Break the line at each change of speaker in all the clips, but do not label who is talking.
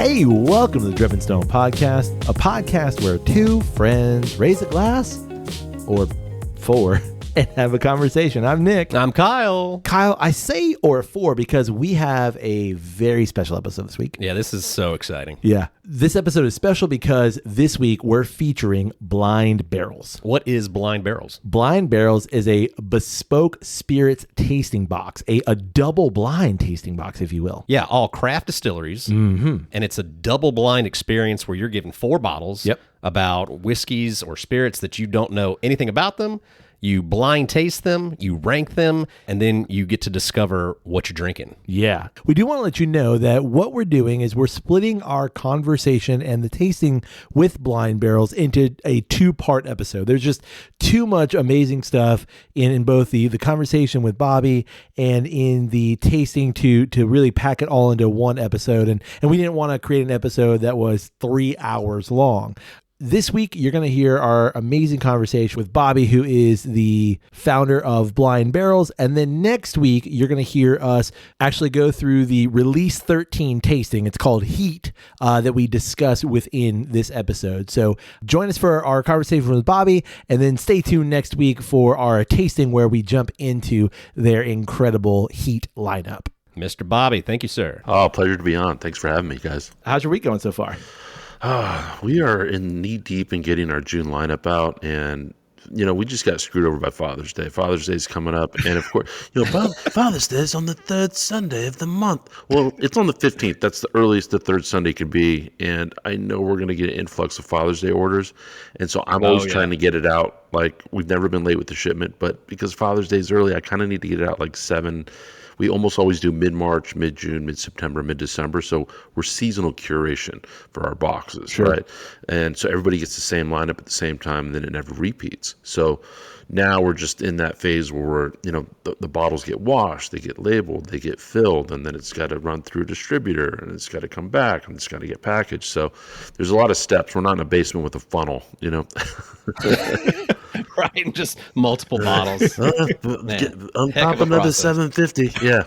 Hey, welcome to the Dripping Stone Podcast, a podcast where two friends raise a glass, or four, and have a conversation. I'm Nick.
I'm Kyle.
Kyle, I say or four because we have a very special episode this week.
Yeah, this is so exciting.
Yeah. This episode is special because this week we're featuring Blind Barrels.
What is Blind Barrels?
Blind Barrels is a bespoke spirits tasting box, a double blind tasting box, if you will.
Yeah, all craft distilleries. Mm-hmm. And it's a double blind experience where you're given 4 bottles about whiskeys or spirits that you don't know anything about them. You blind taste them, you rank them, and then you get to discover what you're drinking.
Yeah. We do want to let you know that what we're doing is we're splitting our conversation and the tasting with Blind Barrels into a 2-part episode. There's just too much amazing stuff in both the conversation with Bobby and in the tasting to really pack it all into one episode. And we didn't want to create an episode that was 3 hours long. This week, you're going to hear our amazing conversation with Bobby, who is the founder of Blind Barrels. And then next week, you're going to hear us actually go through the Release 13 tasting. It's called Heat, that we discuss within this episode. So join us for our conversation with Bobby, and then stay tuned next week for our tasting where we jump into their incredible Heat lineup.
Mr. Bobby, thank you, sir.
Oh, pleasure to be on. Thanks for having me, guys.
How's your week going so far?
We are in knee deep in getting our June lineup out, and we just got screwed over by Father's Day. Father's Day is coming up, and of course, Father's Day is on the 3rd Sunday of the month. Well, it's on the 15th. That's the earliest the 3rd Sunday could be, and I know we're going to get an influx of Father's Day orders, and so I'm always trying to get it out. Like, we've never been late with the shipment, but because Father's Day is early, I kind of need to get it out like 7. We almost always do mid-March, mid-June, mid-September, mid-December. So we're seasonal curation for our boxes, right? And so everybody gets the same lineup at the same time, and then it never repeats. So now we're just in that phase where we're, the bottles get washed, they get labeled, they get filled, and then it's got to run through a distributor, and it's got to come back, and it's got to get packaged. So there's a lot of steps. We're not in a basement with a funnel,
Right, and just multiple bottles.
On top of another 750, yeah.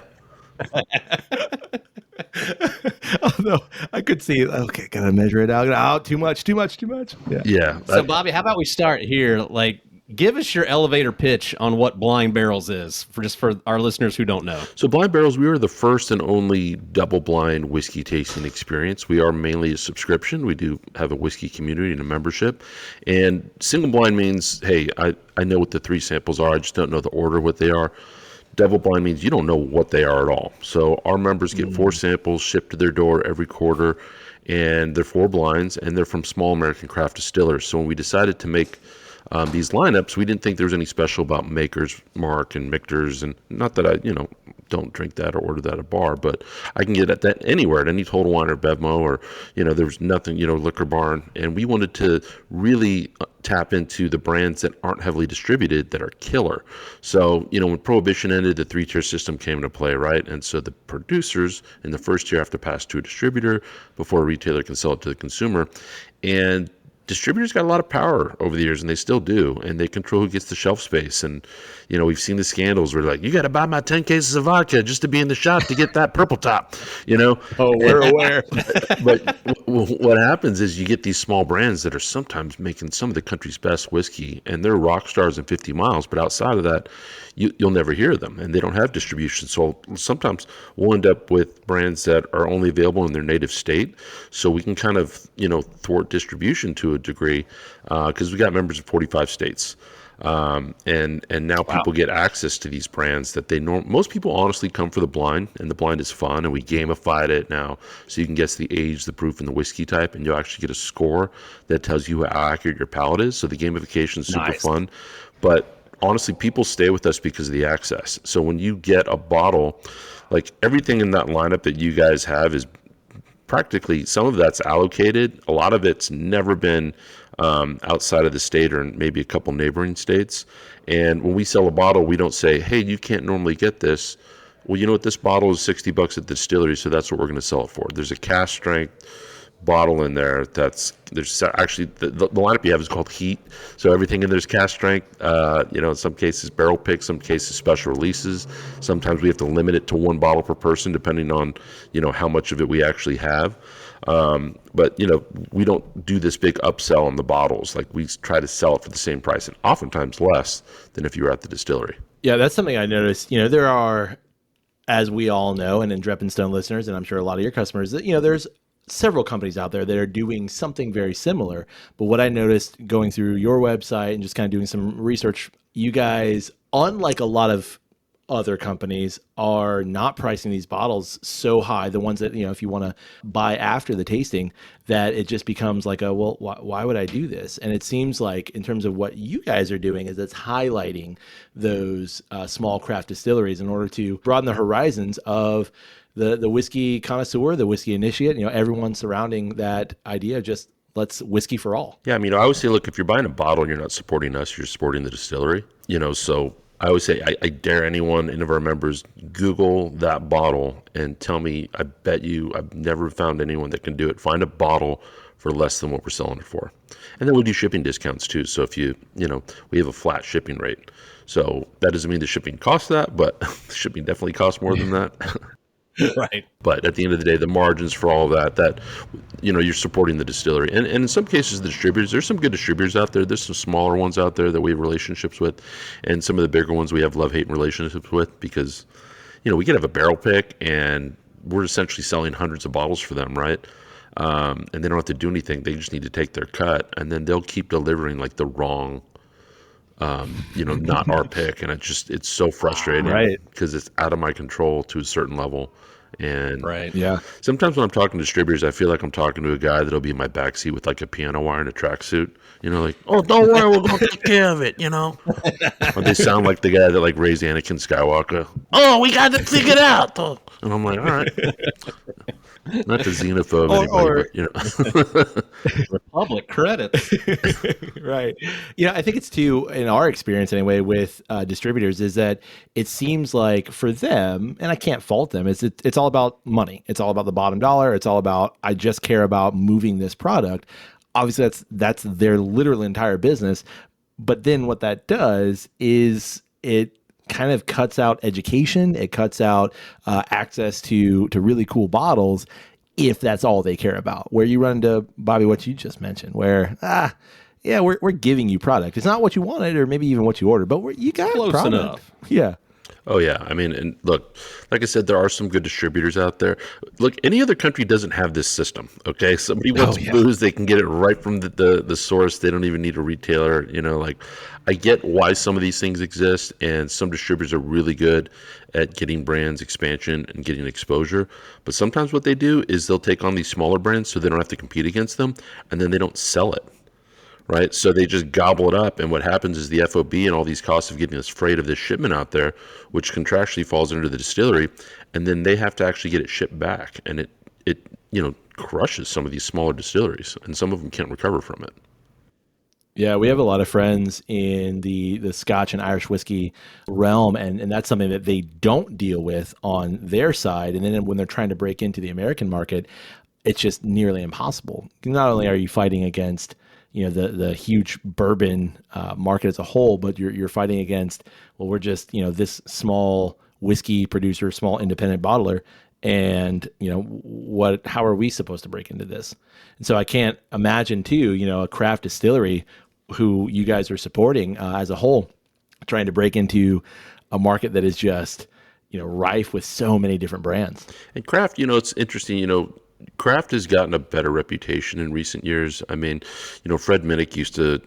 Although I could see, okay, gotta measure it out. Oh, too much. Yeah.
So, Bobby, how about we start here? Like, give us your elevator pitch on what Blind Barrels is, for our listeners who don't know.
So Blind Barrels, we are the first and only double-blind whiskey tasting experience. We are mainly a subscription. We do have a whiskey community and a membership. And single blind means, hey, I know what the 3 samples are. I just don't know the order of what they are. Double blind means you don't know what they are at all. So our members get 4 samples shipped to their door every quarter, and they're 4 blinds, and they're from small American craft distillers. So when we decided to make these lineups, we didn't think there was any special about Maker's Mark and Michter's, and not that I, don't drink that or order that at a bar, but I can get at that anywhere, at any Total Wine or Bevmo, or, there was nothing, Liquor Barn, and we wanted to really tap into the brands that aren't heavily distributed that are killer. So, when Prohibition ended, the 3-tier system came into play, right? And so the producers in the first tier have to pass to a distributor before a retailer can sell it to the consumer, and distributors got a lot of power over the years, and they still do, and they control who gets the shelf space. And we've seen the scandals where like, you got to buy my 10 cases of vodka just to be in the shop to get that purple top.
Oh, we're aware.
But what happens is you get these small brands that are sometimes making some of the country's best whiskey, and they're rock stars in 50 miles, but outside of that, you'll never hear them, and they don't have distribution. So sometimes we'll end up with brands that are only available in their native state, so we can kind of thwart distribution to a degree, because we got members in 45 states, and now people get access to these brands that most people honestly come for the blind, and the blind is fun, and we gamified it now, so you can guess the age, the proof, and the whiskey type, and you'll actually get a score that tells you how accurate your palate is. So the gamification is super fun, but honestly, people stay with us because of the access. So when you get a bottle, like everything in that lineup that you guys have is practically, some of that's allocated. A lot of it's never been outside of the state or maybe a couple neighboring states. And when we sell a bottle, we don't say, hey, you can't normally get this. Well, you know what? This bottle is $60 at the distillery, so that's what we're going to sell it for. There's a cask strength bottle in there there's actually the lineup you have is called Heat, so everything in there's cask strength, in some cases barrel pick, some cases special releases. Sometimes we have to limit it to 1 bottle per person depending on how much of it we actually have. But we don't do this big upsell on the bottles. Like, we try to sell it for the same price, and oftentimes less than if you were at the distillery.
Yeah, that's something I noticed. There are, as we all know, and in Dreppenstone listeners, and I'm sure a lot of your customers, there's several companies out there that are doing something very similar. But what I noticed going through your website and just kind of doing some research, you guys, unlike a lot of other companies, are not pricing these bottles so high, the ones that, if you want to buy after the tasting, that it just becomes like why would I do this? And it seems like, in terms of what you guys are doing, is it's highlighting those small craft distilleries in order to broaden the horizons of the whiskey connoisseur, the whiskey initiate, everyone surrounding that idea of just let's whiskey for all.
Yeah, I always say, look, if you're buying a bottle and you're not supporting us, you're supporting the distillery. So I always say, I dare anyone, any of our members, Google that bottle and tell me, I bet you, I've never found anyone that can do it. Find a bottle for less than what we're selling it for. And then we do shipping discounts too. So if we have a flat shipping rate. So that doesn't mean the shipping costs that, but the shipping definitely costs more than that.
Right.
But at the end of the day, the margins for all of that you're supporting the distillery. And in some cases, the distributors, there's some good distributors out there. There's some smaller ones out there that we have relationships with. And some of the bigger ones we have love-hate relationships with, because, we could have a barrel pick and we're essentially selling hundreds of bottles for them, right? And they don't have to do anything. They just need to take their cut. And then they'll keep delivering like the wrong, not our pick. And it's so frustrating,
right?
Because it's out of my control to a certain level. And
right.
Yeah, sometimes when I'm talking to distributors, I feel like I'm talking to a guy that'll be in my backseat with like a piano wire and a tracksuit. Like, oh, don't worry, we're gonna take care of it. Or they sound like the guy that like raised Anakin Skywalker. Oh, we got to figure it out, though. And I'm like, all right. Not to xenophobe anybody, but
Republic credits.
Right. I think it's too, in our experience anyway, with distributors, is that it seems like for them, and I can't fault them, it's all about money. It's all about the bottom dollar. It's all about, I just care about moving this product. Obviously, that's their literal entire business. But then what that does is it kind of cuts out education. It cuts out access to really cool bottles, if that's all they care about. Where you run into, Bobby, what you just mentioned, where we're giving you product. It's not what you wanted, or maybe even what you ordered, but you got
close
product.
Enough.
Yeah.
Oh, yeah. And look, like I said, there are some good distributors out there. Look, any other country doesn't have this system, okay? Somebody wants booze, they can get it right from the source. They don't even need a retailer. I get why some of these things exist, and some distributors are really good at getting brands expansion and getting exposure. But sometimes what they do is they'll take on these smaller brands so they don't have to compete against them, and then they don't sell it. Right, so they just gobble it up, and what happens is the FOB and all these costs of getting this freight of this shipment out there, which contractually falls under the distillery, and then they have to actually get it shipped back, and it crushes some of these smaller distilleries, and some of them can't recover from it.
Yeah, we have a lot of friends in the Scotch and Irish whiskey realm, and that's something that they don't deal with on their side. And then when they're trying to break into the American market, it's just nearly impossible. Not only are you fighting against the huge bourbon market as a whole, but you're fighting against, we're just this small whiskey producer, small independent bottler, and how are we supposed to break into this? And so I can't imagine too, a craft distillery who you guys are supporting as a whole, trying to break into a market that is just rife with so many different brands.
And craft, it's interesting, craft has gotten a better reputation in recent years. Fred Minnick used to,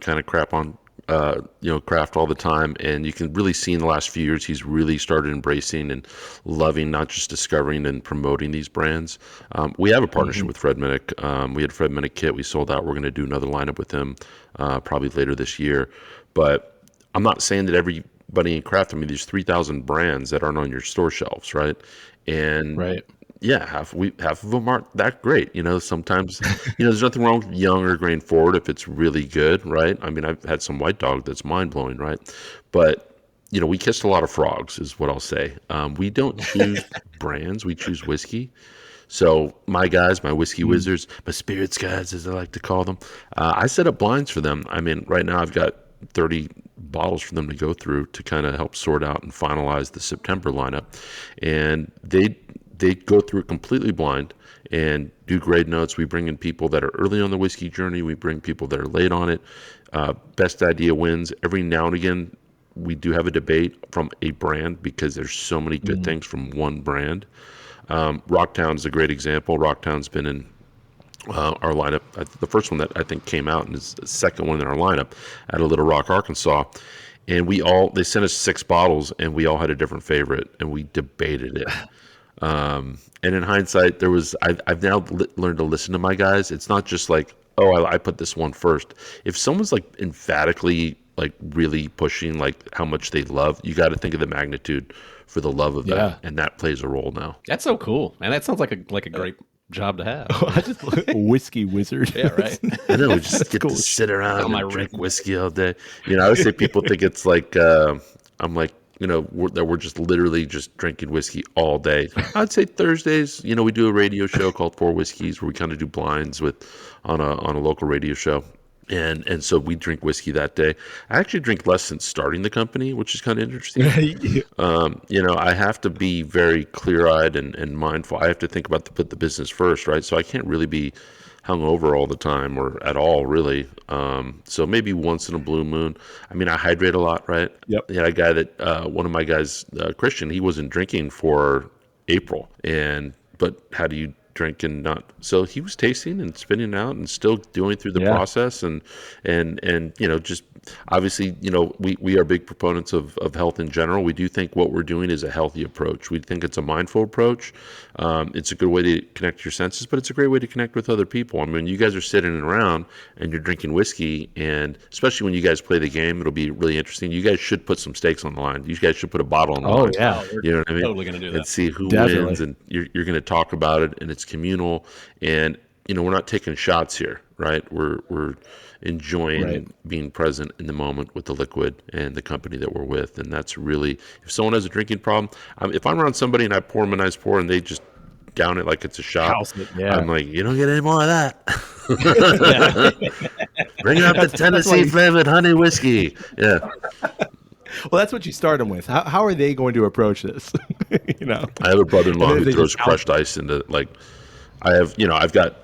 kind of crap on, craft all the time. And you can really see in the last few years, he's really started embracing and loving, not just discovering and promoting these brands. We have a partnership with Fred Minnick. We had Fred Minnick kit. We sold out. We're going to do another lineup with him probably later this year. But I'm not saying that everybody in craft, there's 3,000 brands that aren't on your store shelves, right? And
right.
Yeah, half of them aren't that great. Sometimes, there's nothing wrong with young or grain forward if it's really good, right? I've had some White Dog that's mind blowing, right? But, we kissed a lot of frogs is what I'll say. We don't choose brands, we choose whiskey. So my guys, my whiskey wizards, my spirits guys, as I like to call them, I set up blinds for them. Right now I've got 30 bottles for them to go through to kind of help sort out and finalize the September lineup. And they go through it completely blind and do grade notes. We bring in people that are early on the whiskey journey. We bring people that are late on it. Best idea wins. Every now and again, we do have a debate from a brand because there's so many good things from one brand. Rocktown is a great example. Rocktown's been in our lineup. The first one that I think came out and is the second one in our lineup at a Little Rock, Arkansas. And they sent us 6 bottles and we all had a different favorite and we debated it. And in hindsight, I've now learned to listen to my guys. It's not just like, oh, I put this one first. If someone's like emphatically like really pushing like how much they love, you got to think of the magnitude for the love of that, and that plays a role now.
That's so cool, man. That sounds like a great job to have.
I just whiskey wizard.
Yeah, right.
I know, we just get to sit around and drink whiskey all day. You know, I always say people think it's like I'm like, you know, we're just literally just drinking whiskey all day. I'd say Thursdays, you know, we do a radio show called Four Whiskeys where we kind of do blinds on a local radio show. And so we drink whiskey that day. I actually drink less since starting the company, which is kind of interesting. You know, I have to be very clear-eyed and mindful. I have to think about put the business first, right? So I can't really be hungover all the time or at all, really. So maybe once in a blue moon. I mean, I hydrate a lot, right?
Yep.
Yeah, a guy that one of my guys, Christian, he wasn't drinking for April, but how do you drink and not? So he was tasting and spitting out and still doing through the process and you know, just obviously, you know, we are big proponents of health in general. We do think what we're doing is a healthy approach. We think it's a mindful approach. It's a good way to connect your senses, but it's a great way to connect with other people. I mean, you guys are sitting around and you're drinking whiskey, and especially when you guys play the game, it'll be really interesting. You guys should put some stakes on the line. You guys should put a bottle on the line.
Yeah.
You know what I mean?
Totally going to do that.
And see who wins, and you're going to talk about it, and it's communal. And, you know, we're not taking shots here, right? We're enjoying being present in the moment with the liquid and the company that we're with. And that's really, if someone has a drinking problem, if I'm around somebody and I pour them a nice pour and they just down it like it's a shot, I'm like, you don't get any more of that. Bring up the Tennessee flavored honey whiskey. Yeah.
Well, that's what you start them with. How are they going to approach this? You know,
I have a brother-in-law who throws crushed ice into, like, I've got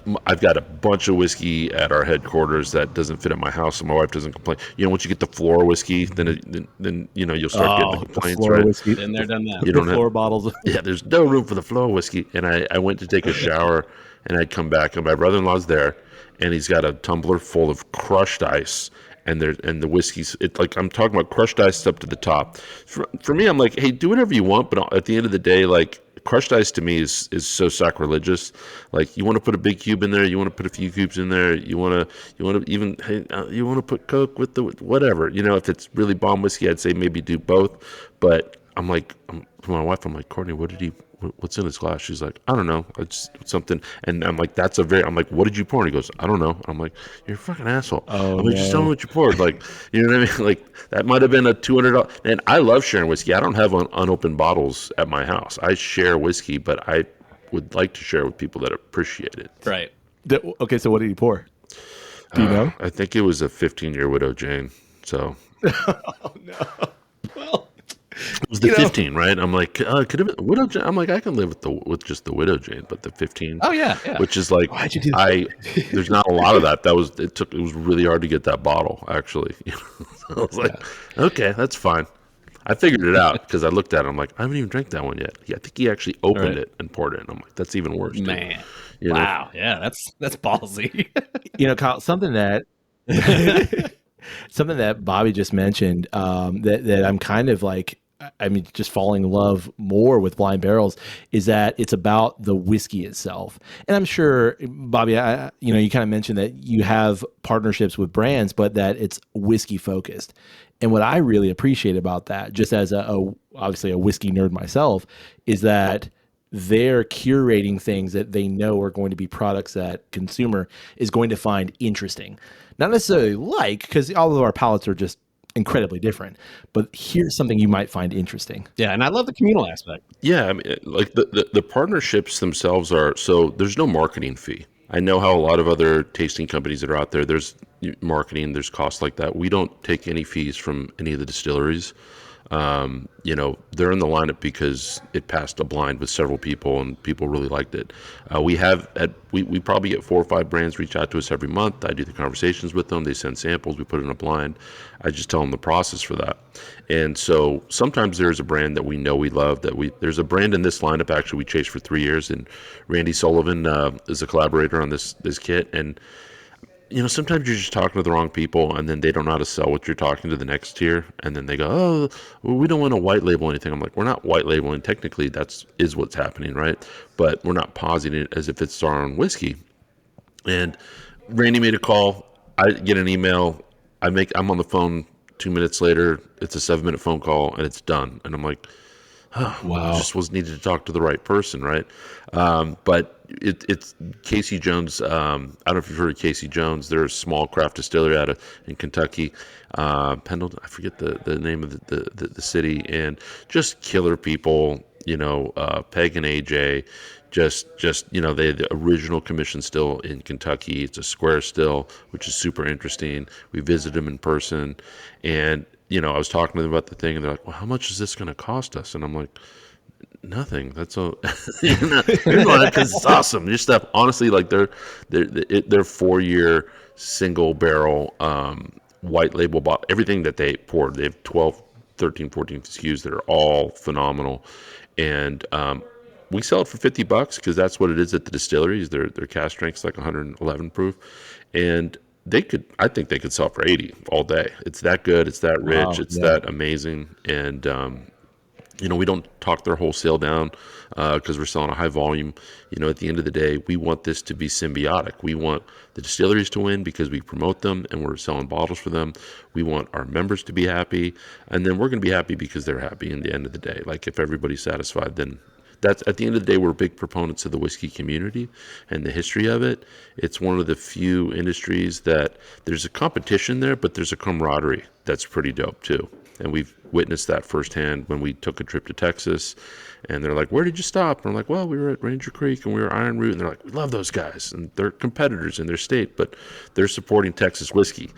a bunch of whiskey at our headquarters that doesn't fit at my house, and my wife doesn't complain. You know, once you get the floor whiskey, then you know you'll start getting the complaints, right?
Whiskey.
Been there, done that.
You don't have
floor bottles.
Yeah, there's no room for the floor whiskey. And I went to take a shower, and I'd come back, and my brother-in-law's there, and he's got a tumbler full of crushed ice. And the whiskey's, it's like, I'm talking about crushed ice up to the top. For me, I'm like, hey, do whatever you want, but at the end of the day, like, crushed ice to me is so sacrilegious. Like, you want to put a big cube in there, you want to put a few cubes in there, you want to even, hey, you want to put Coke with the whatever. You know, if it's really bomb whiskey, I'd say maybe do both. But I'm like, to my wife, I'm like, Courtney, what's in his glass? She's like, I don't know. It's something. And I'm like, I'm like, what did you pour? And he goes, I don't know. I'm like, you're a fucking asshole. I'm like, just tell me what you poured. Like, you know what I mean? Like, that might have been a $200. And I love sharing whiskey. I don't have unopened bottles at my house. I share whiskey, but I would like to share with people that appreciate it.
Right.
Okay, so what did he pour? Do you know?
I think it was a 15-year Widow Jane. So.
Oh, no. Well.
It was the 15, right? I'm like, could have been Widow Jane. I'm like, I can live with just the Widow Jane, but the 15.
Oh yeah.
Which is like,
why'd you do that?
There's not a lot of that. It was really hard to get that bottle, actually. So I was like, okay, that's fine. I figured it out because I looked at it. I'm like, I haven't even drank that one yet. I think he actually opened it and poured it. And I'm like, that's even worse.
Man.
You know?
Wow. Yeah, that's ballsy.
You know, Kyle, something that Bobby just mentioned that I'm kind of like, I mean, just falling in love more with Blind Barrels is that it's about the whiskey itself. And I'm sure, Bobby, you kind of mentioned that you have partnerships with brands, but that it's whiskey focused. And what I really appreciate about that, just as obviously a whiskey nerd myself, is that they're curating things that they know are going to be products that consumer is going to find interesting. Not necessarily because all of our palates are just incredibly different, but here's something you might find interesting.
Yeah, and I love the communal aspect.
Yeah, I mean, like the partnerships themselves so there's no marketing fee. I know how a lot of other tasting companies that are out there, there's marketing, there's costs like that. We don't take any fees from any of the distilleries. They're in the lineup because it passed a blind with several people and people really liked it. We probably get 4 or 5 brands reach out to us every month. I do the conversations with them. They send samples. We put it in a blind. I just tell them the process for that. And so sometimes there's a brand that we know we love there's a brand in this lineup actually we chased for 3 years, and Randy Sullivan is a collaborator on this kit. And sometimes you're just talking to the wrong people, and then they don't know how to sell what you're talking to the next tier, and then they go, "Oh, well, we don't want to white label anything." I'm like, "We're not white labeling. Technically, is what's happening, right? But we're not positing it as if it's our own whiskey." And Randy made a call. I get an email. I'm on the phone 2 minutes later. It's a 7-minute phone call, and it's done. And I'm like, oh, wow. Just was needed to talk to the right person, right? But it's Casey Jones. I don't know if you've heard of Casey Jones. They're a small craft distillery in Kentucky, Pendleton. I forget the name of the city, and just killer people. Peg and AJ, just they had the original commission still in Kentucky. It's a square still, which is super interesting. We visited them in person, and I was talking to them about the thing, and they're like, "Well, how much is this going to cost us?" And I'm like, nothing. That's all. Because it's awesome. Just stuff. Honestly, like they're 4-year single barrel white label bottle. Everything that they poured, they have 12, 13, 14 SKUs that are all phenomenal, and we sell it for $50 because that's what it is at the distilleries. Their cask strength's like 111 proof, and I think they could sell for 80 all day. It's that good. It's that rich. Wow, it's that amazing, and we don't talk their wholesale down because we're selling a high volume. At the end of the day, we want this to be symbiotic. We want the distilleries to win because we promote them and we're selling bottles for them. We want our members to be happy, and then we're going to be happy because they're happy in the end of the day. Like if everybody's satisfied, then that's at the end of the day, we're big proponents of the whiskey community and the history of it. It's one of the few industries that there's a competition there, but there's a camaraderie that's pretty dope too. And we've witnessed that firsthand when we took a trip to Texas, and they're like, "Where did you stop?" And I'm like, "Well, we were at Ranger Creek and we were Iron Root." And they're like, "We love those guys." And they're competitors in their state, but they're supporting Texas whiskey,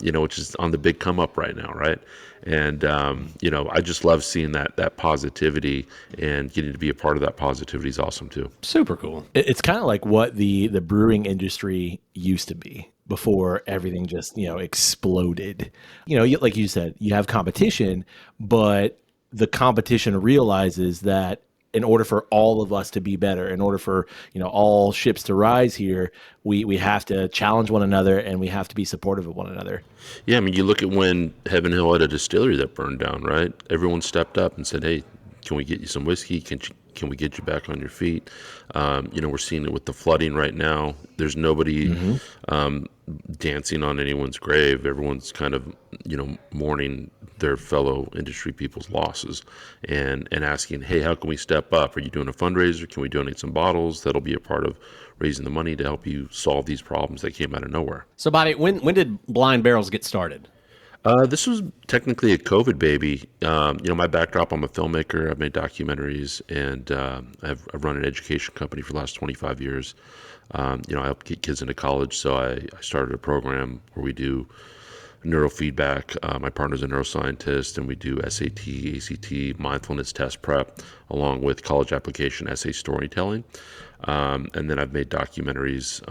which is on the big come up right now, right? And, I just love seeing that positivity, and getting to be a part of that positivity is awesome too.
Super cool.
It's kind of like what the brewing industry used to be before everything just, exploded. Like you said, you have competition, but the competition realizes that in order for all of us to be better, in order for, all ships to rise here, we have to challenge one another, and we have to be supportive of one another.
Yeah, I mean, you look at when Heaven Hill had a distillery that burned down, right? Everyone stepped up and said, "Hey, can we get you some whiskey? Can we get you back on your feet?" We're seeing it with the flooding right now. There's nobody dancing on anyone's grave. Everyone's kind of, mourning their fellow industry people's losses, and asking, "Hey, how can we step up? Are you doing a fundraiser? Can we donate some bottles that'll be a part of raising the money to help you solve these problems that came out of nowhere?"
So, Bobby, when did Blind Barrels get started?
This was technically a COVID baby. My backdrop, I'm a filmmaker. I've made documentaries, and I've run an education company for the last 25 years. I help get kids into college, so I started a program where we do neurofeedback. My partner's a neuroscientist, and we do SAT, ACT, mindfulness test prep, along with college application essay storytelling. And then I've made documentaries.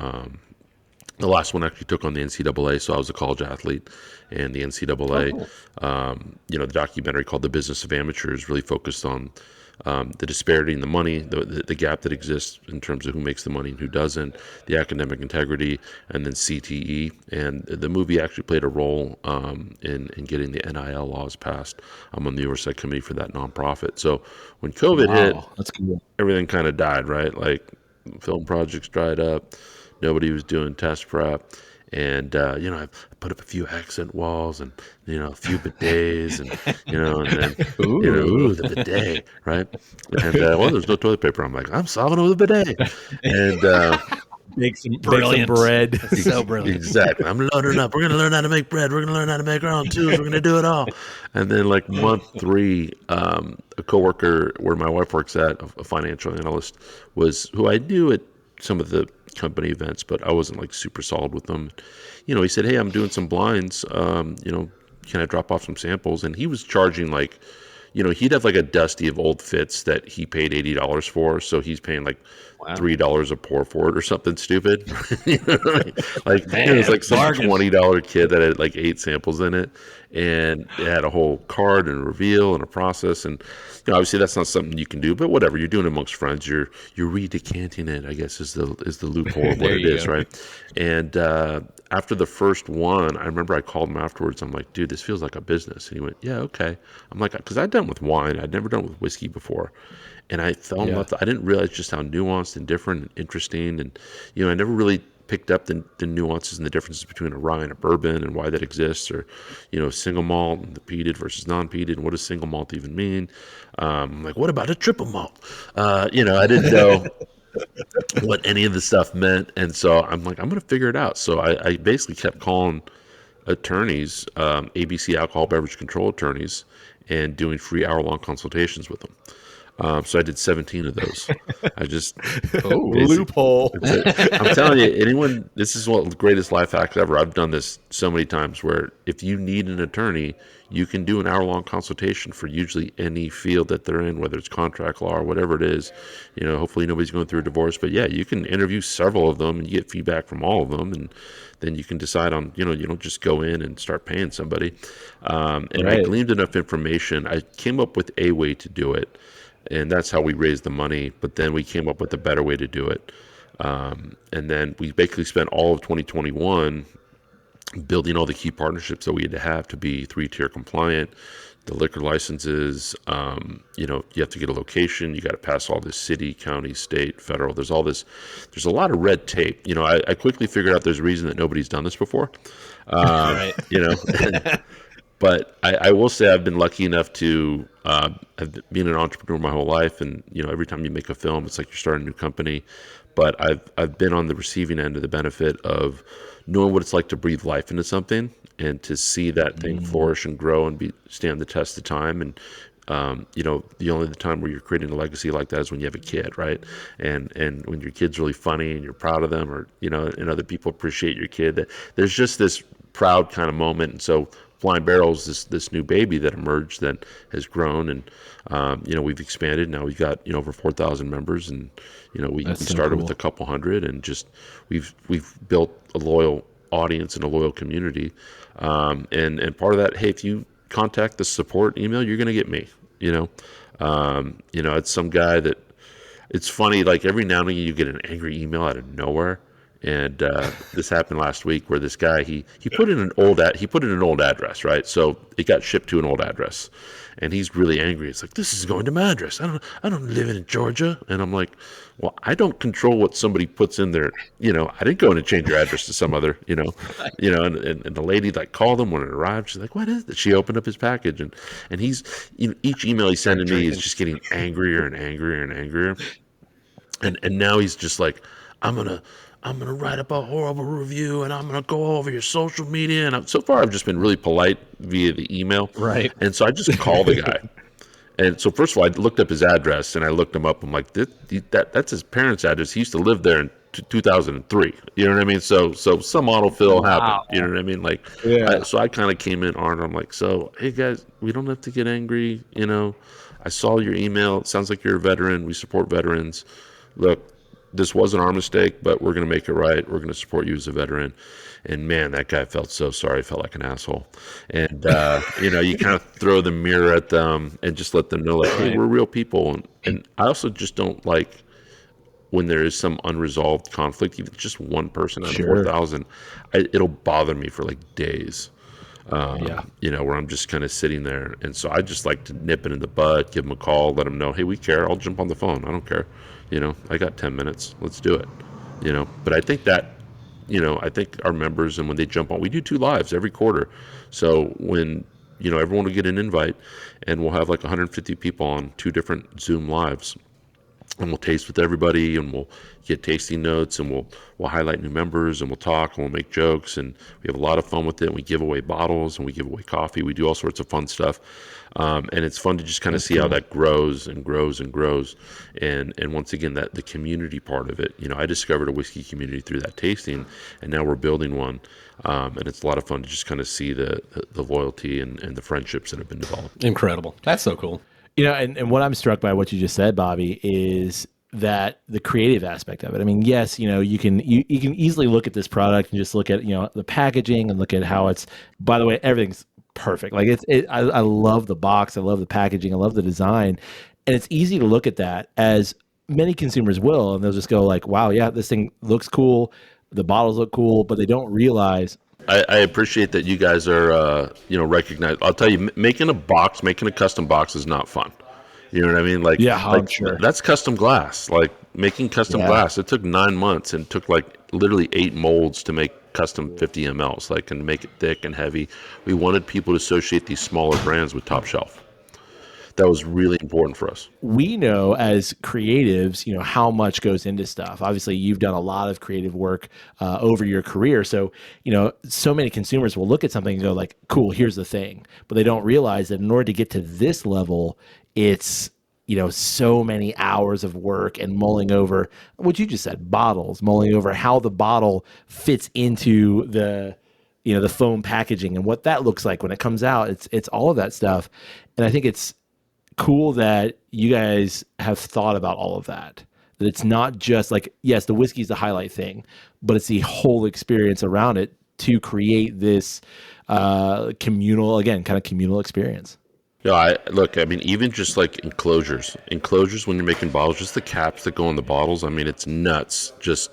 The last one actually took on the NCAA, so I was a college athlete, and the NCAA, the documentary called The Business of Amateurs really focused on the disparity in the money, the gap that exists in terms of who makes the money and who doesn't, the academic integrity, and then CTE. And the movie actually played a role in getting the NIL laws passed. I'm on the oversight committee for that nonprofit. So when COVID hit,
that's cool.
Everything kind of died, right? Like film projects dried up. Nobody was doing test prep. And, I put up a few accent walls and, a few bidets and, and then, the bidet, right? And, there's no toilet paper. I'm like, I'm solving it with a bidet. And,
make some bread.
So brilliant.
Exactly. I'm loading up. We're going to learn how to make bread. We're going to learn how to make our own tools. We're going to do it all. And then like month 3, a coworker where my wife works at, a financial analyst, was who I knew at some of the company events, but I wasn't like super solid with them. He said, "Hey, I'm doing some blinds. can I drop off some samples? And he was charging like, he'd have like a dusty of old fits that he paid $80 for. So he's paying like $3 a pour for it or something stupid. Like
Man,
it was like some
bargain.
$20 kit that had like 8 samples in it, and it had a whole card and a reveal and a process. And obviously that's not something you can do, but whatever, you're doing it amongst friends. You're redecanting it, I guess, is the loophole of what it is, right? And after the first one, I remember I called him afterwards. I'm like, dude, this feels like a business. And he went, yeah, okay. I'm like, because I'd done with wine, I'd never done with whiskey before. And I fell in love. I didn't realize just how nuanced and different and interesting. And, I never really picked up the nuances and the differences between a rye and a bourbon and why that exists, or, single malt and the peated versus non-peated. And what does single malt even mean? Like, what about a triple malt? I didn't know what any of the stuff meant. And so I'm like, I'm going to figure it out. So I basically kept calling attorneys, ABC alcohol beverage control attorneys, and doing free hour-long consultations with them. So I did 17 of those. I just
loophole.
I'm telling you, this is one of the greatest life hacks ever. I've done this so many times where if you need an attorney, you can do an hour-long consultation for usually any field that they're in, whether it's contract law or whatever it is. Hopefully nobody's going through a divorce, but yeah, you can interview several of them and you get feedback from all of them, and then you can decide on, you don't just go in and start paying somebody. And I gleaned enough information. I came up with a way to do it. And that's how we raised the money. But then we came up with a better way to do it. And then we basically spent all of 2021 building all the key partnerships that we had to have to be 3-tier compliant. The liquor licenses, you have to get a location. You got to pass all this city, county, state, federal. There's all this. There's a lot of red tape. I quickly figured out there's a reason that nobody's done this before.
Right.
But I will say I've been lucky enough to have been an entrepreneur my whole life, and every time you make a film, it's like you're starting a new company. But I've been on the receiving end of the benefit of knowing what it's like to breathe life into something and to see that thing flourish and grow and stand the test of time. And the only time where you're creating a legacy like that is when you have a kid, right? And when your kid's really funny and you're proud of them, or and other people appreciate your kid. There's just this proud kind of moment, and so. Blind Barrels is this new baby that emerged that has grown, and we've expanded. Now we've got over 4,000 members, and we started with a couple hundred, and just we've built a loyal audience and a loyal community. And part of that, hey, if you contact the support email, you're going to get me. It's some guy that it's funny. Like every now and again, you get an angry email out of nowhere. And this happened last week where this guy he put in an old address, right? So it got shipped to an old address, and he's really angry. It's like, this is going to my address. I don't live in Georgia. And I'm like, well, I don't control what somebody puts in there. I didn't go in and change your address to some other, and the lady like called him when it arrived. She's like, what is it? She opened up his package, and he's each email he's sending me is just getting angrier and angrier and angrier. And now he's just like, I'm gonna write up a horrible review, and I'm gonna go over your social media. And so far, I've just been really polite via the email.
Right.
And so I just called the guy. And so first of all, I looked up his address, and I looked him up. I'm like, that's his parents' address. He used to live there in 2003. You know what I mean? So some autofill happened. You know what I mean? Like, so I kind of came in armed. I'm like, so hey guys, we don't have to get angry. I saw your email. It sounds like you're a veteran. We support veterans. Look, this wasn't our mistake, but we're going to make it right. We're going to support you as a veteran. And man, that guy felt so sorry. Felt like an asshole. And, you kind of throw the mirror at them and just let them know, like, hey, we're real people. And I also just don't like when there is some unresolved conflict, even just one person out of 4,000, it'll bother me for like days. Where I'm just kind of sitting there. And so I just like to nip it in the bud, give them a call, let them know, hey, we care. I'll jump on the phone. I don't care. I got 10 minutes. Let's do it. But I think that, I think our members, and when they jump on, we do 2 lives every quarter. So when, everyone will get an invite, and we'll have like 150 people on 2 different Zoom lives. and we'll taste with everybody, and we'll get tasting notes, and we'll highlight new members, and we'll talk, and we'll make jokes, and we have a lot of fun with it. And we give away bottles, and we give away coffee. We do all sorts of fun stuff, and it's fun to just kind of see how that grows and grows and grows. And once again, that the community part of it. I discovered a whiskey community through that tasting, and now we're building one. And it's a lot of fun to just kind of see the loyalty and the friendships that have been developed.
Incredible. That's so cool.
And what I'm struck by what you just said, Bobby, is that the creative aspect of it. I mean, yes, you can easily look at this product and just look at, the packaging and look at how it's, by the way, everything's perfect. Like I love the box. I love the packaging. I love the design. And it's easy to look at that, as many consumers will, and they'll just go like, wow, yeah, this thing looks cool. The bottles look cool, but they don't realize.
I appreciate that you guys are, recognized. I'll tell you, making a custom box is not fun. You know what I mean? Like,
yeah, I'm sure.
That's custom glass. Like making custom glass, it took 9 months and took like literally 8 molds to make custom 50 mLs, like, and make it thick and heavy. We wanted people to associate these smaller brands with top shelf. That was really important for us.
We know as creatives, how much goes into stuff. Obviously, you've done a lot of creative work over your career. So, so many consumers will look at something and go like, cool, here's the thing. But they don't realize that in order to get to this level, it's, so many hours of work and mulling over what you just said, bottles, mulling over how the bottle fits into the foam packaging and what that looks like when it comes out. It's all of that stuff. And I think it's cool that you guys have thought about all of that it's not just like, yes, the whiskey is the highlight thing, but it's the whole experience around it to create this communal experience.
Yeah, even just like enclosures when you're making bottles, just the caps that go on the bottles, it's nuts. Just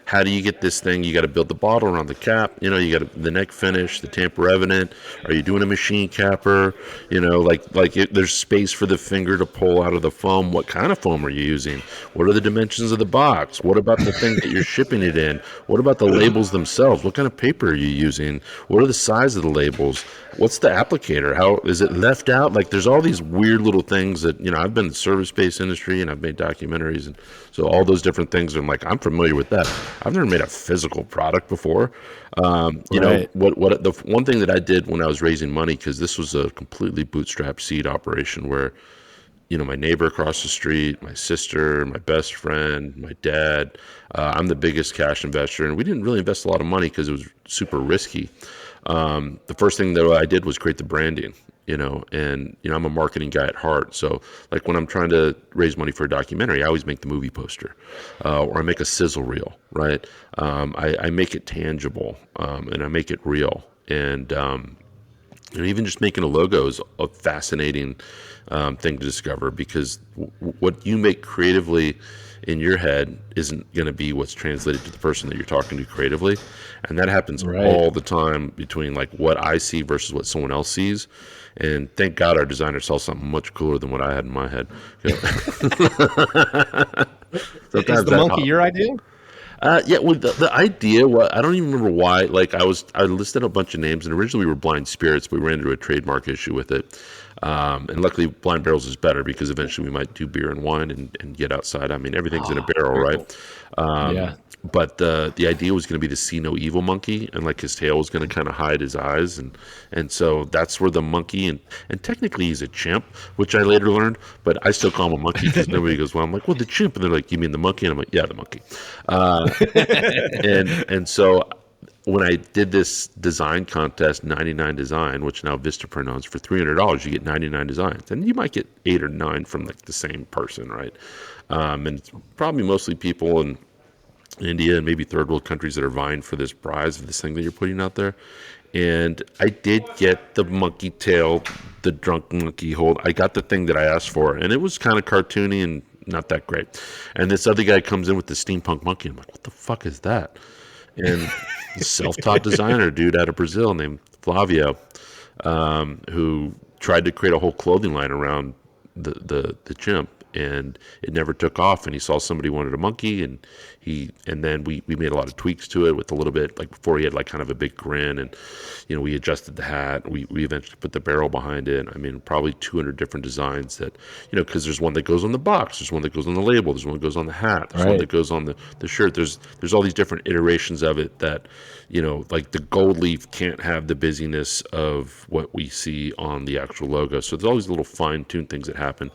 how do you get this thing? You got to build the bottle around the cap. You got the neck finish, the tamper evident. Are you doing a machine capper? There's space for the finger to pull out of the foam. What kind of foam are you using? What are the dimensions of the box? What about the thing that you're shipping it in? What about the labels themselves? What kind of paper are you using? What are the size of the labels? What's the applicator? How is it left out? Like, there's all these weird little things that, I've been in the service-based industry and I've made documentaries. And so all those different things, I'm familiar with that. I've never made a physical product before. What the one thing that I did when I was raising money, because this was a completely bootstrapped seed operation where, my neighbor across the street, my sister, my best friend, my dad, I'm the biggest cash investor. And we didn't really invest a lot of money because it was super risky. The first thing that I did was create the branding, and I'm a marketing guy at heart. So like when I'm trying to raise money for a documentary, I always make the movie poster, or I make a sizzle reel, right? I make it tangible, and I make it real. And, even just making a logo is a fascinating thing to discover, because what you make creatively in your head isn't going to be what's translated to the person that you're talking to creatively. And that happens all the time between like what I see versus what someone else sees. And thank God our designer saw something much cooler than what I had in my head.
Is the monkey your idea?
The idea, I don't even remember why. Like I listed a bunch of names, and originally we were Blind Spirits, but we ran into a trademark issue with it. And luckily Blind Barrels is better, because eventually we might do beer and wine and get outside. Everything's in a barrel, right?
Yeah.
But the idea was going to be the see no evil monkey, and like his tail was going to kind of hide his eyes, and so that's where the monkey, and technically he's a chimp, which I later learned, but I still call him a monkey because nobody goes, well, I'm like, well, the chimp, and they're like, you mean the monkey? And I'm like, yeah, the monkey. And so when I did this design contest, 99 design, which now Vistaprint owns, for $300, you get 99 designs, and you might get 8 or 9 from like the same person, right? And it's probably mostly people in India and maybe third world countries that are vying for this prize of this thing that you're putting out there. And I did get the monkey tail, the drunk monkey hold. I got the thing that I asked for, and it was kind of cartoony and not that great. And this other guy comes in with the steampunk monkey. I'm like, what the fuck is that? And self-taught designer dude out of Brazil named Flavio, who tried to create a whole clothing line around the chimp. and it never took off. And he saw somebody wanted a monkey, and then we made a lot of tweaks to it with a little bit, like before he had like kind of a big grin, and we adjusted the hat. We eventually put the barrel behind it. I mean, probably 200 different designs that, because there's one that goes on the box, there's one that goes on the label, there's one that goes on the hat, there's one that goes on the shirt. There's all these different iterations of it that, like the gold leaf can't have the busyness of what we see on the actual logo. So there's all these little fine-tuned things that happen,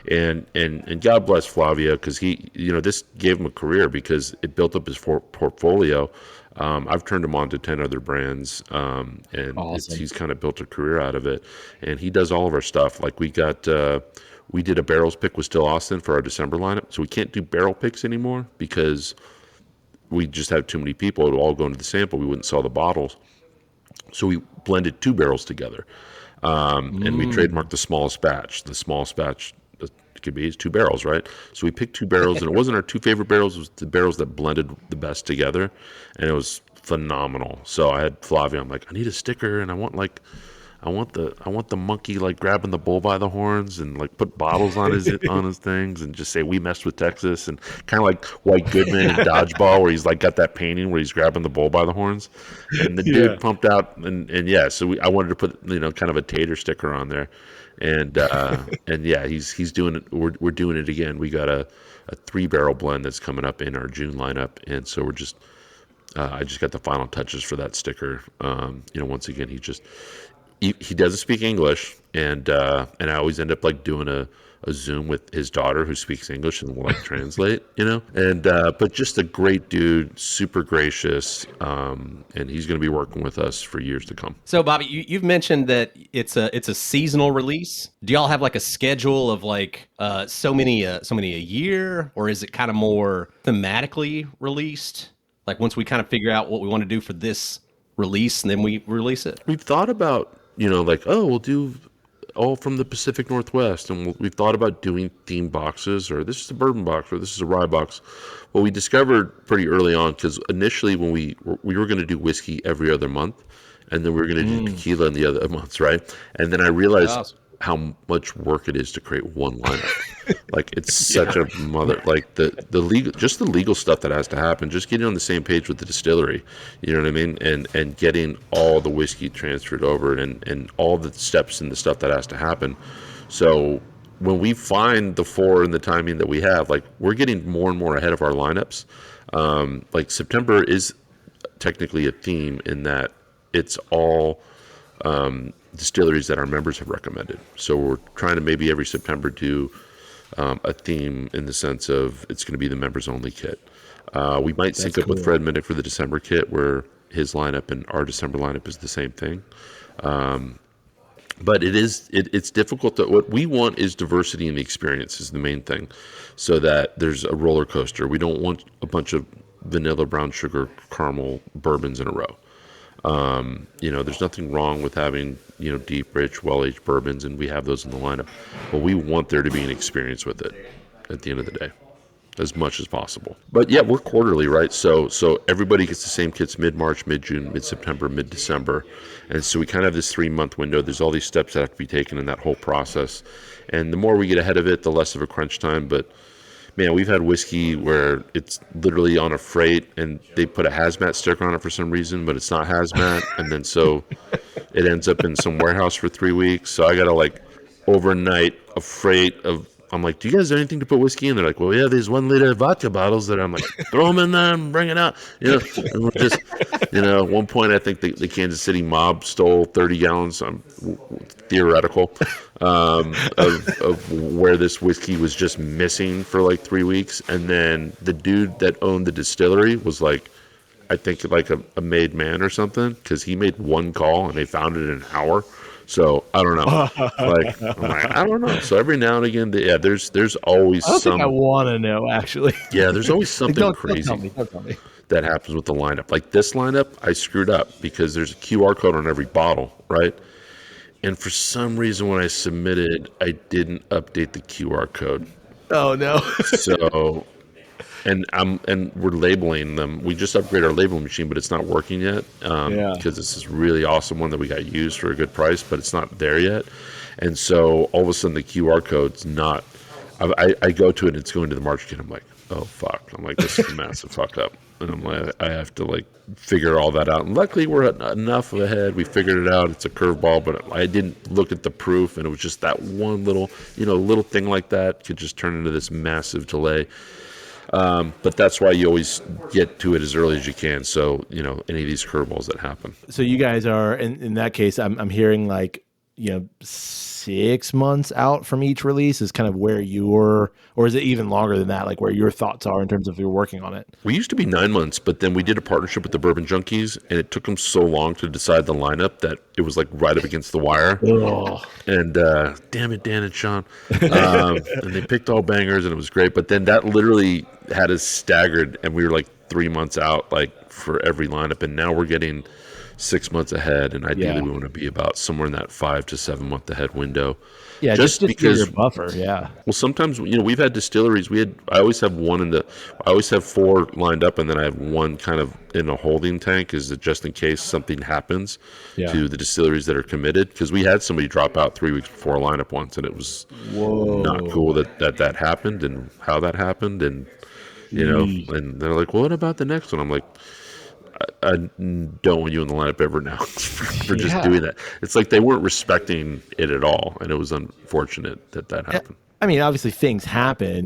and God bless Flavio, because he, this gave him a career because it built up his portfolio. I've turned him on to 10 other brands, and
awesome.
He's kind of built a career out of it. And he does all of our stuff. Like we did a barrels pick with Still Austin for our December lineup. So we can't do barrel picks anymore because we just have too many people. It would all go into the sample. We wouldn't sell the bottles. So we blended 2 barrels together, and we trademarked the smallest batch. The smallest batch could be 2 barrels, right? So we picked 2 barrels, and it wasn't our 2 favorite barrels. It was the barrels that blended the best together, and it was phenomenal. So I had Flavio. I'm like, I need a sticker, and I want the monkey like grabbing the bull by the horns and like put bottles on his things and just say we messed with Texas, and kind of like White Goodman in Dodgeball where he's like got that painting where he's grabbing the bull by the horns, and the dude pumped out and yeah. So I wanted to put kind of a tater sticker on there. And and yeah, he's doing it. We're doing it again. We got a 3-barrel blend that's coming up in our June lineup, and so we're just I just got the final touches for that sticker. Once again, he doesn't speak English, and I always end up like doing a Zoom with his daughter who speaks English and will like translate, and but just a great dude, super gracious, and he's going to be working with us for years to come.
So Bobby, you've mentioned that it's a seasonal release. Do y'all have like a schedule of like so many a year, or is it kind of more thematically released? Like once we kind of figure out what we want to do for this release, and then we release it.
We've thought about like, we'll do all from the Pacific Northwest, and we've thought about doing themed boxes, or this is a bourbon box, or this is a rye box. Well, we discovered pretty early on, because initially when we were going to do whiskey every other month, and then we were going to do tequila in the other months, right? And then I realized how much work it is to create one lineup. Like it's such a mother, like the legal stuff that has to happen, just getting on the same page with the distillery, you know what I mean? And getting all the whiskey transferred over, and all the steps and the stuff that has to happen. So when we find the 4 and the timing that we have, like we're getting more and more ahead of our lineups. Like September is technically a theme in that it's all distilleries that our members have recommended. So we're trying to maybe every September do a theme in the sense of it's going to be the members only kit. We might sync up with Fred Minnick for the December kit, where his lineup and our December lineup is the same thing. But it's difficult. What we want is diversity in the experience is the main thing, so that there's a roller coaster. We don't want a bunch of vanilla, brown sugar, caramel bourbons in a row. There's nothing wrong with having, deep, rich, well-aged bourbons, and we have those in the lineup. But we want there to be an experience with it at the end of the day, as much as possible. But yeah, we're quarterly, right? So everybody gets the same kits mid-March, mid-June, mid-September, mid-December. And so we kind of have this 3-month window. There's all these steps that have to be taken in that whole process. And the more we get ahead of it, the less of a crunch time. But man, we've had whiskey where it's literally on a freight and they put a hazmat sticker on it for some reason, but it's not hazmat. And then so it ends up in some warehouse for 3 weeks. So I got to like overnight a freight of, I'm like, do you guys have anything to put whiskey in? They're like, well, yeah, these 1 liter vodka bottles that I'm like, throw them in there and bring it out. And we're just, at one point, I think the Kansas City mob stole 30 gallons, theoretical, of where this whiskey was just missing for like 3 weeks. And then the dude that owned the distillery was like, I think like a made man or something, because he made one call and they found it in an hour. So I don't know. I don't know. So every now and again, there's always
I want to know, actually.
Yeah, there's always something crazy
don't tell me.
that happens with the lineup. Like this lineup, I screwed up because there's a QR code on every bottle, right? And for some reason, when I submitted, I didn't update the QR code.
Oh no!
So. And we're labeling them. We just upgraded our labeling machine, but it's not working yet because it's this really awesome one that we got used for a good price, but it's not there yet. And so all of a sudden the QR code's not I go to it and it's going to the March kit. I'm like, oh fuck. I'm like, this is a massive fuck up. And I'm like, I have to like figure all that out. And luckily we're enough ahead. We figured it out. It's a curveball, but I didn't look at the proof, and it was just that one little, little thing like that could just turn into this massive delay. But that's why you always get to it as early as you can. So, any of these curveballs that happen.
So you guys are, in that case, I'm hearing like, 6 months out from each release is kind of where or is it even longer than that? Like where your thoughts are in terms of you're working on it?
We used to be 9 months, but then we did a partnership with the Bourbon Junkies, and it took them so long to decide the lineup that it was like right up against the wire.
Oh.
And damn it, Dan and Sean. And they picked all bangers, and it was great. But then that literally had us staggered, and we were like 3 months out, like for every lineup. And now we're getting 6 months ahead, and ideally we want to be about somewhere in that 5 to 7 month ahead window.
Yeah, just because your buffer. Yeah.
Well, sometimes we've had distilleries. I always have I always have 4 lined up, and then I have one kind of in a holding tank, is that just in case something happens to the distilleries that are committed. Because we had somebody drop out 3 weeks before a lineup once, and it was not cool that happened and how that happened, and and they're like, well, what about the next one? I'm like, I don't want you in the lineup ever now for just doing that. It's like they weren't respecting it at all, and it was unfortunate that happened.
I mean, obviously things happen,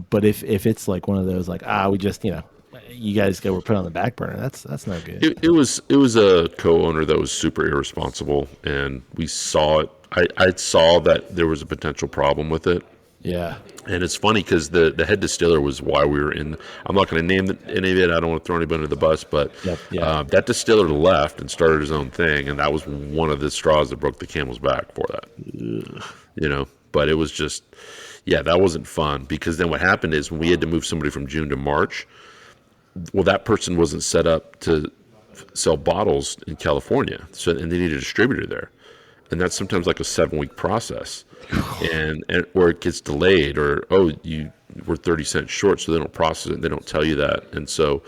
but if it's like one of those like we just you guys were put on the back burner, that's not good.
It was a co-owner that was super irresponsible, and we saw it. I saw that there was a potential problem with it.
Yeah.
And it's funny because the head distiller was why we were in. I'm not going to name any of it. I don't want to throw anybody under the bus, but that distiller left and started his own thing, and that was one of the straws that broke the camel's back for that. Ugh. But it was just, that wasn't fun, because then what happened is when we had to move somebody from June to March, well, that person wasn't set up to sell bottles in California, and they needed a distributor there. And that's sometimes like a 7-week process, and or it gets delayed, or you were 30 cents short, so they don't process it, and they don't tell you that. And so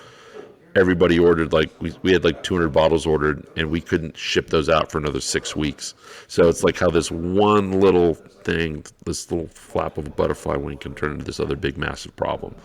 everybody ordered, like we had like 200 bottles ordered, and we couldn't ship those out for another 6 weeks. So it's like how this one little thing, this little flap of a butterfly wing, can turn into this other big massive problem.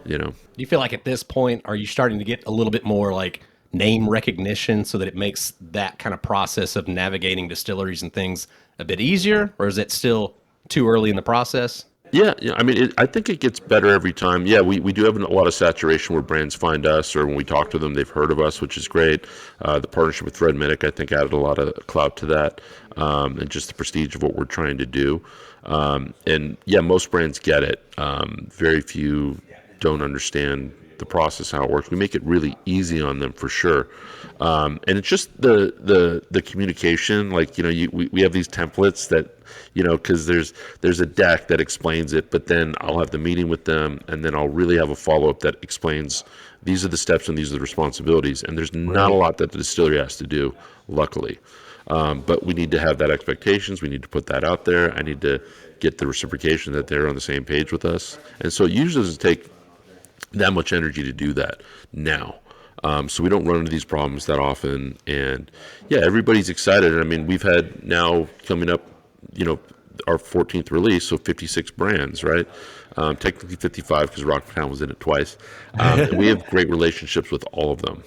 Do
you feel like at this point, are you starting to get a little bit more like name recognition so that it makes that kind of process of navigating distilleries and things a bit easier, or is it still too early in the process?
Yeah. I mean, I think it gets better every time. Yeah, we do have a lot of saturation where brands find us, or when we talk to them, they've heard of us, which is great. The partnership with Fred Minnick, I think, added a lot of clout to that, and just the prestige of what we're trying to do. And yeah, most brands get it. Very few don't understand the process, how it works. We make it really easy on them for sure. And it's just the communication, like, we have these templates that, because there's a deck that explains it, but then I'll have the meeting with them, and then I'll really have a follow-up that explains these are the steps and these are the responsibilities. And there's not a lot that the distillery has to do, luckily. But we need to have that expectations. We need to put that out there. I need to get the reciprocation that they're on the same page with us. And so it usually doesn't take that much energy to do that now. So we don't run into these problems that often. And yeah, everybody's excited. I mean, we've had now coming up, our 14th release, so 56 brands, right? Technically 55 because Rocktown was in it twice. And we have great relationships with all of them.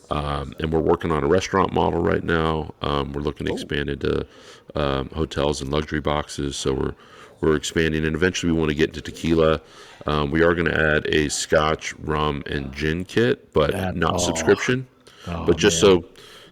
And we're working on a restaurant model right now. We're looking to expand into hotels and luxury boxes. So we're expanding, and eventually we want to get into tequila. We are going to add a Scotch, rum, and gin kit, but not subscription. But just so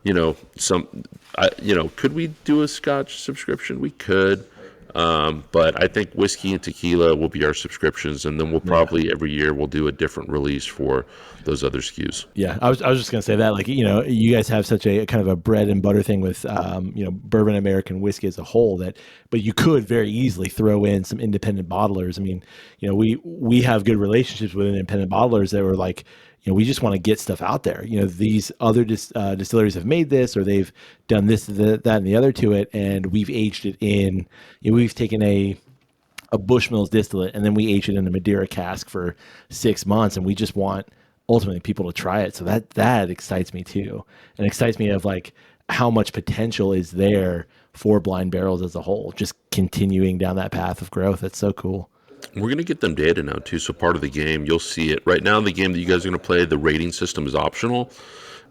could we do a Scotch subscription? We could. But I think whiskey and tequila will be our subscriptions, and then we'll probably every year we'll do a different release for those other SKUs.
Yeah, I was just gonna say that, like, you guys have such a kind of a bread and butter thing with bourbon American whiskey as a whole, but you could very easily throw in some independent bottlers. I mean, we have good relationships with independent bottlers that were like, we just want to get stuff out there. These other distilleries have made this, or they've done this, that, and the other to it, and we've aged it in. We've taken a Bushmills distillate, and then we aged it in a Madeira cask for 6 months, and we just want ultimately people to try it. So that excites me too, and excites me of like how much potential is there for Blind Barrels as a whole, just continuing down that path of growth. That's so cool.
We're going to get them data now, too. So part of the game, you'll see it. Right now, the game that you guys are going to play, the rating system is optional.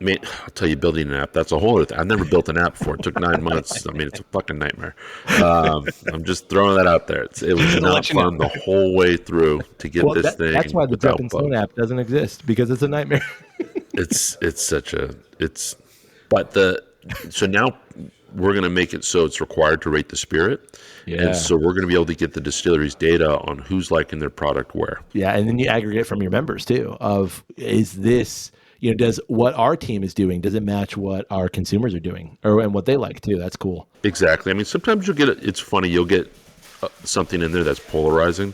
I mean, I'll tell you, building an app, that's a whole other thing. I've never built an app before. It took 9 months. I mean, it's a fucking nightmare. I'm just throwing that out there. It was not fun the whole way through to get this thing.
That's why the
without
Jumping Stone app doesn't exist, because it's a nightmare.
So now we're going to make it so it's required to rate the spirit.
Yeah.
And so we're going to be able to get the distillery's data on who's liking their product where.
Yeah, and then you aggregate from your members too of, is this, does what our team is doing, does it match what our consumers are doing and what they like too? That's cool.
Exactly. I mean, sometimes it's funny, you'll get something in there that's polarizing,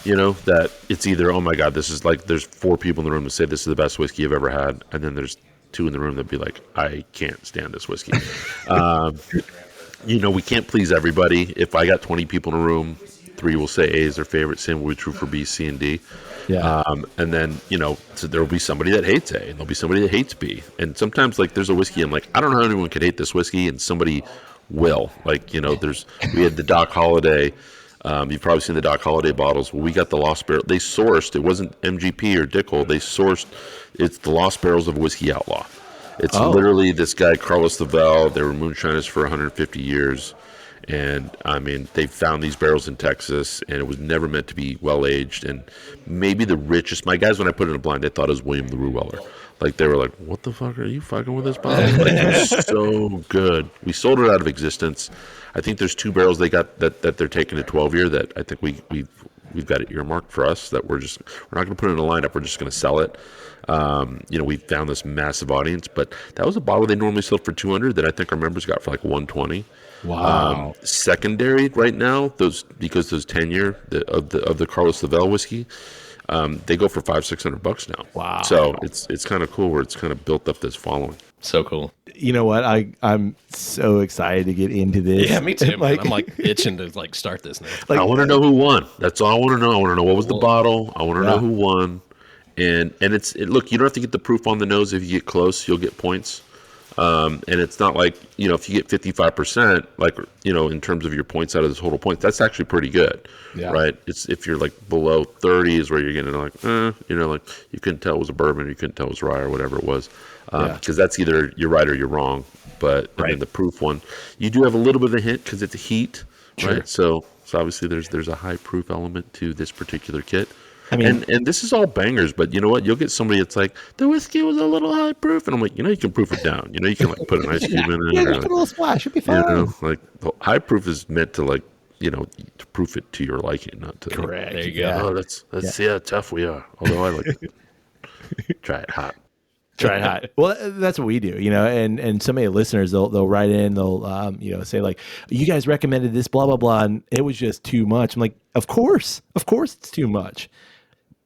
that it's either, oh my God, this is like, there's 4 people in the room that say this is the best whiskey you've ever had. And then there's 2 in the room that'd be like, I can't stand this whiskey. We can't please everybody. If I got 20 people in a room, 3 will say A is their favorite. Same will be true for B, C, and D.
Yeah.
And then, so there will be somebody that hates A, and there'll be somebody that hates B. And sometimes, like, there's a whiskey, I'm like, I don't know how anyone could hate this whiskey, and somebody will. Like, we had the Doc Holliday. You've probably seen the Doc Holliday bottles. Well, we got the Lost Barrel. They sourced, it wasn't MGP or Dickel. They sourced, it's the Lost Barrels of Whiskey Outlaw. It's literally this guy, Carlos Lavelle. They were moonshiners for 150 years. And, I mean, they found these barrels in Texas, and it was never meant to be well-aged. And maybe the richest, my guys, when I put it in a blind, they thought it was William LaRue Weller. Like, they were like, what the fuck are you fucking with this bottle? Like, it was so good. We sold it out of existence. I think there's 2 barrels they got that they're taking to 12-year that I think we've got it earmarked for us, that we're not going to put it in a lineup. We're just going to sell it. We found this massive audience, but that was a bottle they normally sold for 200 that I think our members got for like 120.
Wow.
Secondary right now, because those 10-year of the Carlos Lavelle whiskey, they go for $500-$600 now.
Wow.
So it's kind of cool where it's kind of built up this following.
So cool.
You know what? I'm so excited to get into this.
Yeah, me too. Man. I'm like itching to like start this now.
I want to know who won. That's all I want to know. I want to know what was the bottle. I want to know who won. And look, you don't have to get the proof on the nose. If you get close, you'll get points. And it's not like, if you get 55%, like, in terms of your points out of the total points, that's actually pretty good, right? It's if you're like below 30 is where you're getting like, like you couldn't tell it was a bourbon, you couldn't tell it was rye or whatever it was, because that's either you're right or you're wrong. But I mean, the proof one, you do have a little bit of a hint because it's heat, right? So obviously there's a high proof element to this particular kit. I mean, and this is all bangers, but you know what? You'll get somebody that's like, the whiskey was a little high proof, and I'm like, you can proof it down. You can like put an ice cube in it.
Yeah, just put a little splash. It'll be fine.
Like the high proof is meant to like, to proof it to your liking, not to.
Correct.
There you go.
Oh, let's see how tough we are. Although I like to try it hot.
Try it hot. Well, that's what we do, and so many listeners, they'll write in, they'll say like, you guys recommended this, blah, blah, blah, and it was just too much. I'm like, of course it's too much.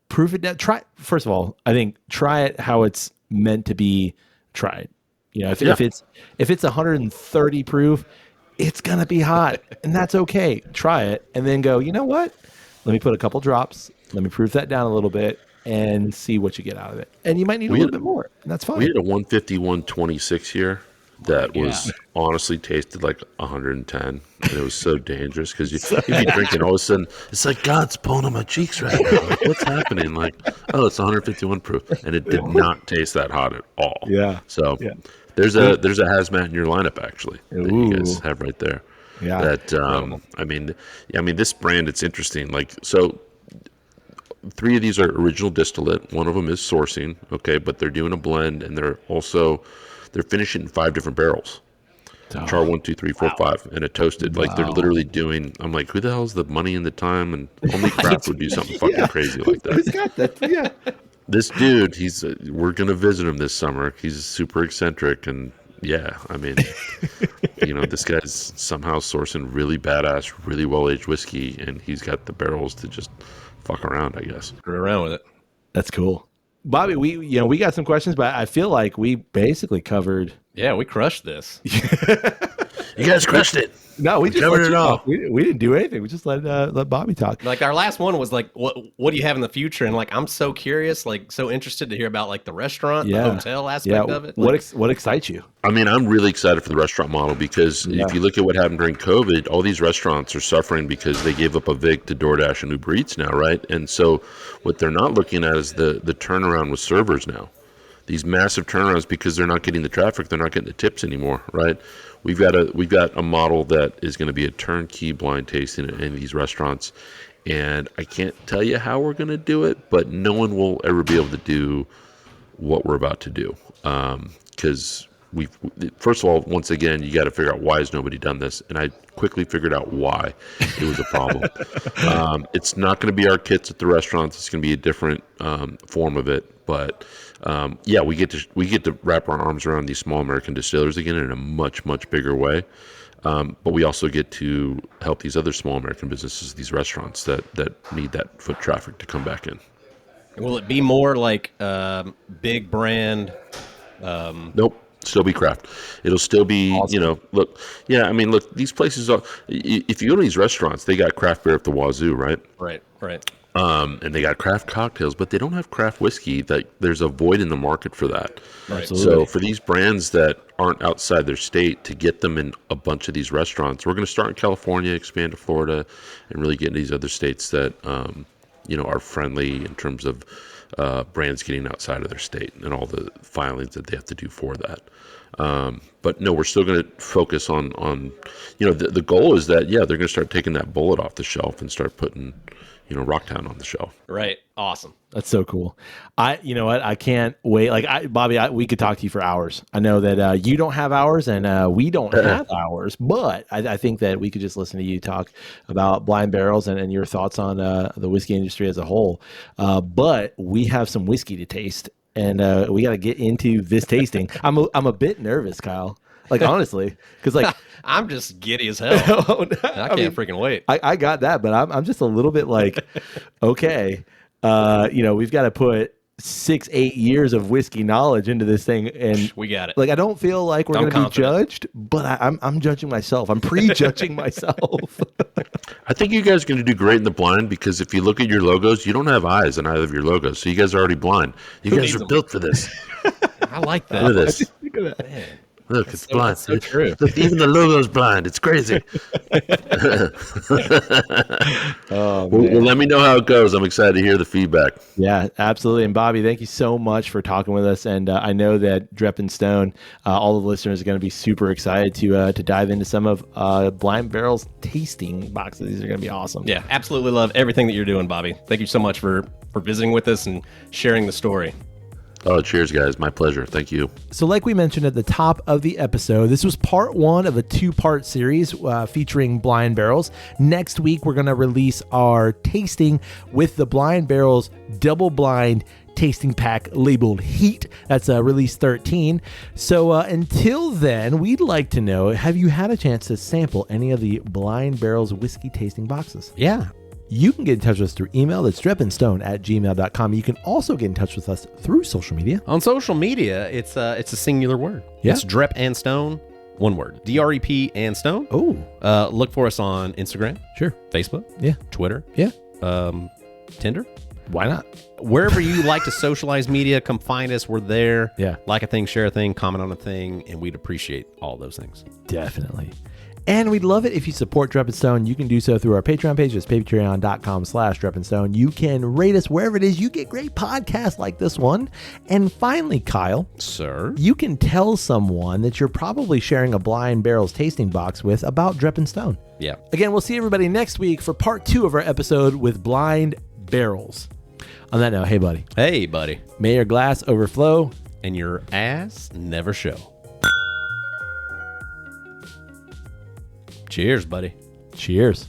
Proof it down. First of all, I think try it how it's meant to be tried. If it's 130 proof, it's gonna be hot, and that's okay. Try it, and then go, you know what? Let me put a couple drops. Let me proof that down a little bit and see what you get out of it. And you might need a little bit more, and that's fine.
We had a 150, 126 here that was honestly tasted like 110, and it was so dangerous because you'd be drinking, all of a sudden it's like God's pulling on my cheeks right now. Like, what's happening? Like, oh, it's 151 proof, and it did not taste that hot at all.
Yeah.
So there's a hazmat in your lineup actually that you guys have right there.
Yeah.
That I mean, this brand, it's interesting. Like, so 3 of these are original distillate. One of them is sourcing, okay, but they're doing a blend, and they're finishing in 5 different barrels. Char 1, 2, 3, 4, 5, and a toasted. Like, they're literally doing. I'm like, who the hell's the money and the time? And only Craft would do something fucking crazy like that.
Who's got that? Yeah.
This dude, we're gonna visit him this summer. He's super eccentric, and I mean, this guy's somehow sourcing really badass, really well-aged whiskey, and he's got the barrels to just fuck around, I guess.
Screw around with it.
That's cool. Bobby, we got some questions, but I feel like we basically covered.
Yeah, we crushed this.
You guys crushed it.
No, we just
covered
let
it
you
all.
talk. We didn't do anything. We just let Bobby talk.
Like our last one was like, what do you have in the future? And like, I'm so curious, like so interested to hear about like the restaurant, the hotel aspect of it. Like,
What excites you?
I mean, I'm really excited for the restaurant model because if you look at what happened during COVID, all these restaurants are suffering because they gave up a VIG to DoorDash and Uber Eats now, right? And so what they're not looking at is the turnaround with servers now. These massive turnarounds because they're not getting the traffic, they're not getting the tips anymore, right? We've got a model that is going to be a turnkey blind tasting in these restaurants, and I can't tell you how we're going to do it, but no one will ever be able to do what we're about to do because first of all, once again, you got to figure out why has nobody done this, and I quickly figured out why it was a problem. It's not going to be our kits at the restaurants; it's going to be a different form of it, but. We get to wrap our arms around these small American distillers again in a much bigger way, but we also get to help these other small American businesses, these restaurants that need that foot traffic to come back in.
will it be more like big brand?
Nope. Still be craft. It'll still be,
awesome.
look, these places are, if you go to these restaurants, they got craft beer at the wazoo, right?
Right.
And they got craft cocktails, but they don't have craft whiskey. There's a void in the market for that.
Right.
So for these brands that aren't outside their state to get them in a bunch of these restaurants, we're going to start in California, expand to Florida, and really get into these other states that, are friendly in terms of brands getting outside of their state and all the filings that they have to do for that. But no, we're still going to focus on the goal is that, they're going to start taking that bullet off the shelf and start putting, Rocktown on the shelf.
Right. Awesome.
That's so cool. You know what? I can't wait. Like Bobby, we could talk to you for hours. I know that you don't have hours and we don't have hours, but I think that we could just listen to you talk about Blind Barrels and your thoughts on the whiskey industry as a whole. But we have some whiskey to taste and we got to get into this tasting. I'm a bit nervous, Kyle. Like, honestly, because like
I'm just giddy as hell. I can't freaking wait.
I got that, but I'm just a little bit like, okay, we've got to put 6-8 years of whiskey knowledge into this thing, and
we got it.
Like, I don't feel like we're going to be judged, but I'm judging myself. I'm prejudging myself.
I think you guys are going to do great in the blind because if you look at your logos, you don't have eyes on either of your logos, so you guys are already blind. You guys are built for this.
I like that.
Look at this.
Look at that.
Man.
Look, it's blind.
That's so true.
Look, even the logo's blind. It's crazy. Well, let me know how it goes. I'm excited to hear the feedback.
Yeah, absolutely. And Bobby, thank you so much for talking with us. And I know that Drep and Stone, all the listeners are going to be super excited to dive into some of Blind Barrel's tasting boxes. These are going to be awesome.
Yeah, absolutely love everything that you're doing, Bobby. Thank you so much for visiting with us and sharing the story.
Oh, cheers, guys. My pleasure. Thank you.
So like we mentioned at the top of the episode, this was part 1 of a 2-part series featuring Blind Barrels. Next week, we're going to release our tasting with the Blind Barrels double blind tasting pack labeled Heat. That's release 13. So until then, we'd like to know, have you had a chance to sample any of the Blind Barrels whiskey tasting boxes?
Yeah.
You can get in touch with us through email. That's drepandstone@gmail.com. You can also get in touch with us through social media.
On social media, it's a singular word.
Yeah.
It's Drep and Stone, one word. DREP and Stone.
Oh.
Look for us on Instagram.
Sure.
Facebook.
Yeah.
Twitter.
Yeah.
Tinder.
Why not?
Wherever you like to socialize media, come find us. We're there.
Yeah.
Like a thing, share a thing, comment on a thing, and we'd appreciate all those things.
Definitely. And we'd love it if you support Drep and Stone. You can do so through our Patreon page. It's patreon.com/Drep and Stone. You can rate us wherever it is. You get great podcasts like this one. And finally, Kyle.
Sir?
You can tell someone that you're probably sharing a Blind Barrels tasting box with about Drep and Stone.
Yeah.
Again, we'll see everybody next week for part 2 of our episode with Blind Barrels. On that note, hey, buddy.
Hey, buddy.
May your glass overflow.
And your ass never show. Cheers, buddy.
Cheers.